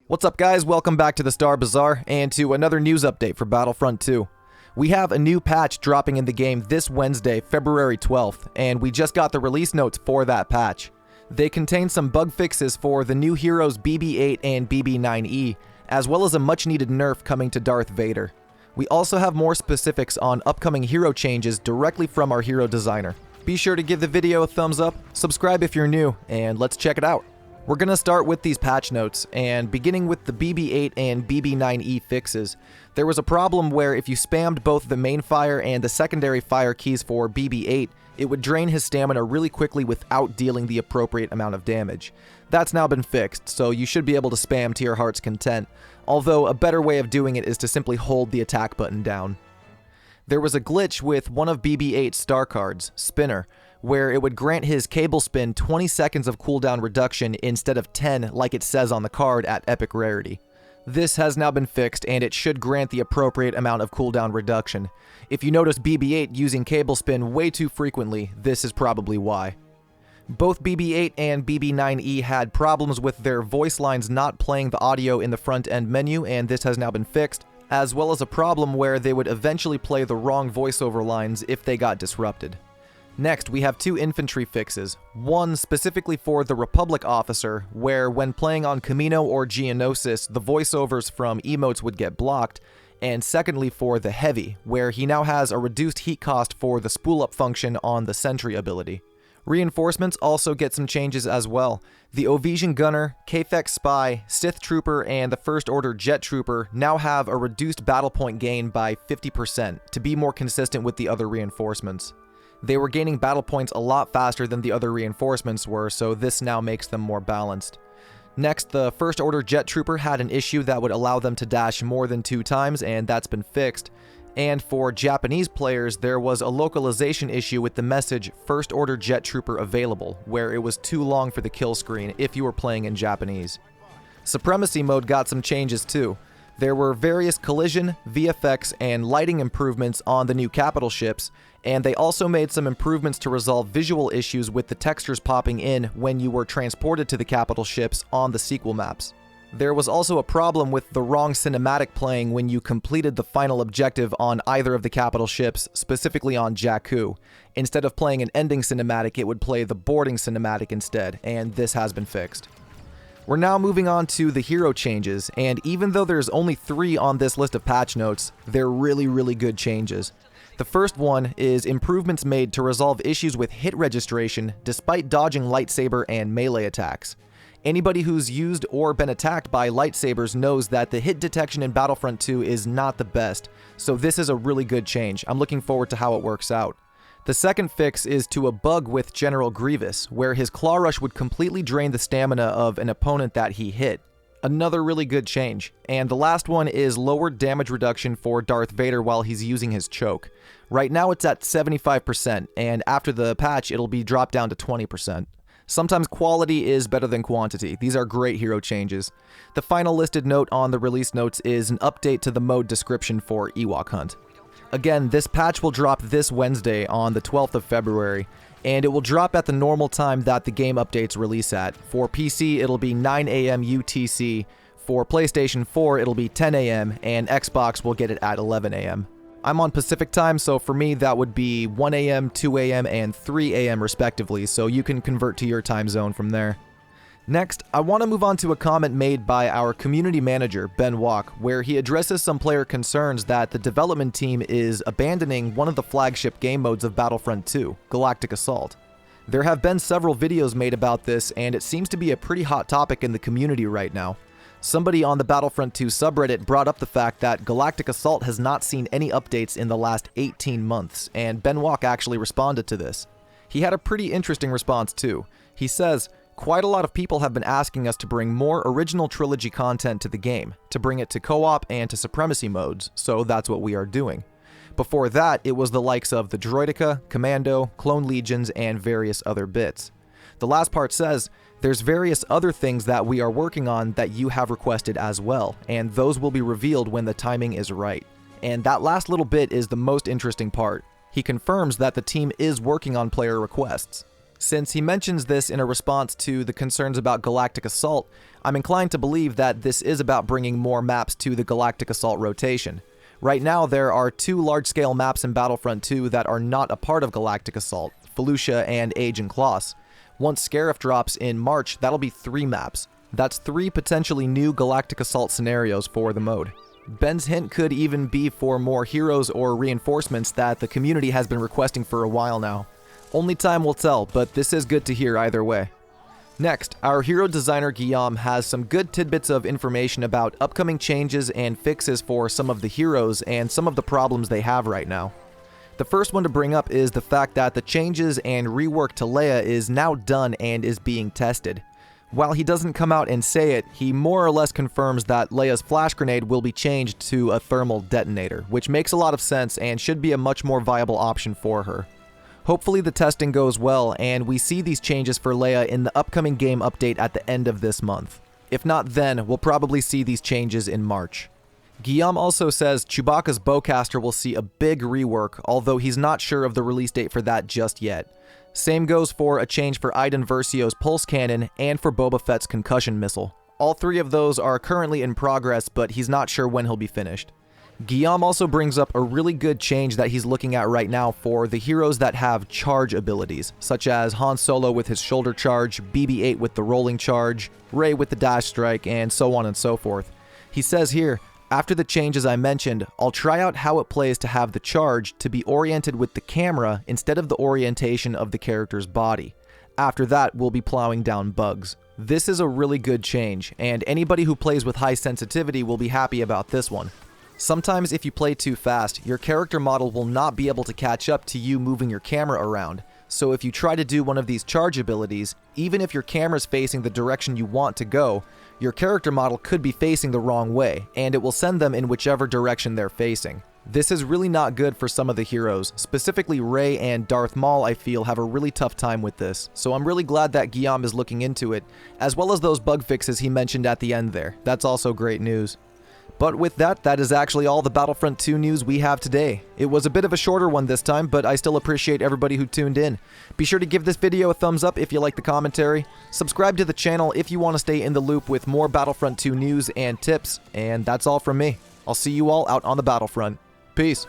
What's up guys, welcome back to the Svar Bazaar and to another news update for Battlefront 2. We have a new patch dropping in the game this Wednesday, February 12th, and we just got the release notes for that patch. They contain some bug fixes for the new heroes BB-8 and BB-9E, as well as a much needed nerf coming to Darth Vader. We also have more specifics on upcoming hero changes directly from our hero designer. Be sure to give the video a thumbs up, subscribe if you're new, and let's check it out. We're going to start with these patch notes, and beginning with the BB-8 and BB-9E fixes, there was a problem where if you spammed both the main fire and the secondary fire keys for BB-8, it would drain his stamina really quickly without dealing the appropriate amount of damage. That's now been fixed, so you should be able to spam to your heart's content, although a better way of doing it is to simply hold the attack button down. There was a glitch with one of BB-8's star cards, Spinner, where it would grant his cable spin 20 seconds of cooldown reduction instead of 10 like it says on the card at epic rarity. This has now been fixed and it should grant the appropriate amount of cooldown reduction. If you notice BB-8 using cable spin way too frequently, this is probably why. Both BB-8 and BB-9E had problems with their voice lines not playing the audio in the front end menu, and this has now been fixed, as well as a problem where they would eventually play the wrong voiceover lines if they got disrupted. Next, we have two infantry fixes, one specifically for the Republic officer, where when playing on Camino or Geonosis, the voiceovers from emotes would get blocked, and secondly for the Heavy, where he now has a reduced heat cost for the spool-up function on the Sentry ability. Reinforcements also get some changes as well. The Ovesian Gunner, Kafek Spy, Sith Trooper, and the First Order Jet Trooper now have a reduced battle point gain by 50% to be more consistent with the other reinforcements. They were gaining battle points a lot faster than the other reinforcements were, so this now makes them more balanced. Next, the First Order Jet Trooper had an issue that would allow them to dash more than 2 times, and that's been fixed. And for Japanese players, there was a localization issue with the message First Order Jet Trooper available, where it was too long for the kill screen if you were playing in Japanese. Supremacy mode got some changes too. There were various collision, VFX, and lighting improvements on the new capital ships, and they also made some improvements to resolve visual issues with the textures popping in when you were transported to the capital ships on the sequel maps. There was also a problem with the wrong cinematic playing when you completed the final objective on either of the capital ships, specifically on Jakku. Instead of playing an ending cinematic, it would play the boarding cinematic instead, and this has been fixed. We're now moving on to the hero changes, and even though there's only 3 on this list of patch notes, they're really good changes. The first one is improvements made to resolve issues with hit registration despite dodging lightsaber and melee attacks. Anybody who's used or been attacked by lightsabers knows that the hit detection in Battlefront 2 is not the best, so this is a really good change. I'm looking forward to how it works out. The second fix is to a bug with General Grievous, where his Claw Rush would completely drain the stamina of an opponent that he hit. Another really good change. And the last one is lowered damage reduction for Darth Vader while he's using his choke. Right now it's at 75%, and after the patch it'll be dropped down to 20%. Sometimes quality is better than quantity. These are great hero changes. The final listed note on the release notes is an update to the mode description for Ewok Hunt. Again, this patch will drop this Wednesday on the 12th of February, and it will drop at the normal time that the game updates release at. For PC, it'll be 9 AM UTC, for PlayStation 4, it'll be 10 AM, and Xbox will get it at 11 AM. I'm on Pacific time, so for me that would be 1 AM, 2 AM, and 3 AM respectively, so you can convert to your time zone from there. Next, I want to move on to a comment made by our community manager, Ben Walk, where he addresses some player concerns that the development team is abandoning one of the flagship game modes of Battlefront 2, Galactic Assault. There have been several videos made about this, and it seems to be a pretty hot topic in the community right now. Somebody on the Battlefront 2 subreddit brought up the fact that Galactic Assault has not seen any updates in the last 18 months, and Ben Walk actually responded to this. He had a pretty interesting response too. He says, "Quite a lot of people have been asking us to bring more original trilogy content to the game, to bring it to co-op and to supremacy modes, so that's what we are doing. Before that, it was the likes of the Droideka, Commando, Clone Legions, and various other bits. The last part says, there's various other things that we are working on that you have requested as well, and those will be revealed when the timing is right." And that last little bit is the most interesting part. He confirms that the team is working on player requests. Since he mentions this in a response to the concerns about Galactic Assault, I'm inclined to believe that this is about bringing more maps to the Galactic Assault rotation. Right now, there are 2 large-scale maps in Battlefront 2 that are not a part of Galactic Assault, Felucia and Age and Kloss. Once Scarif drops in March, that'll be 3 maps. That's 3 potentially new Galactic Assault scenarios for the mode. Ben's hint could even be for more heroes or reinforcements that the community has been requesting for a while now. Only time will tell, but this is good to hear either way. Next, our hero designer Guillaume has some good tidbits of information about upcoming changes and fixes for some of the heroes and some of the problems they have right now. The first one to bring up is the fact that the changes and rework to Leia is now done and is being tested. While he doesn't come out and say it, he more or less confirms that Leia's flash grenade will be changed to a thermal detonator, which makes a lot of sense and should be a much more viable option for her. Hopefully the testing goes well and we see these changes for Leia in the upcoming game update at the end of this month. If not then, we'll probably see these changes in March. Guillaume also says Chewbacca's bowcaster will see a big rework, although he's not sure of the release date for that just yet. Same goes for a change for Iden Versio's pulse cannon and for Boba Fett's concussion missile. All 3 of those are currently in progress, but he's not sure when he'll be finished. Guillaume also brings up a really good change that he's looking at right now for the heroes that have charge abilities, such as Han Solo with his shoulder charge, BB-8 with the rolling charge, Rey with the dash strike, and so on and so forth. He says here, after the changes I mentioned, I'll try out how it plays to have the charge to be oriented with the camera instead of the orientation of the character's body. After that, we'll be plowing down bugs. This is a really good change, and anybody who plays with high sensitivity will be happy about this one. Sometimes if you play too fast, your character model will not be able to catch up to you moving your camera around. So if you try to do one of these charge abilities, even if your camera's facing the direction you want to go, your character model could be facing the wrong way, and it will send them in whichever direction they're facing. This is really not good for some of the heroes, specifically Rey and Darth Maul I feel have a really tough time with this, so I'm really glad that Guillaume is looking into it, as well as those bug fixes he mentioned at the end there. That's also great news. But with that, that is actually all the Battlefront 2 news we have today. It was a bit of a shorter one this time, but I still appreciate everybody who tuned in. Be sure to give this video a thumbs up if you like the commentary, subscribe to the channel if you want to stay in the loop with more Battlefront 2 news and tips, and that's all from me. I'll see you all out on the Battlefront. Peace.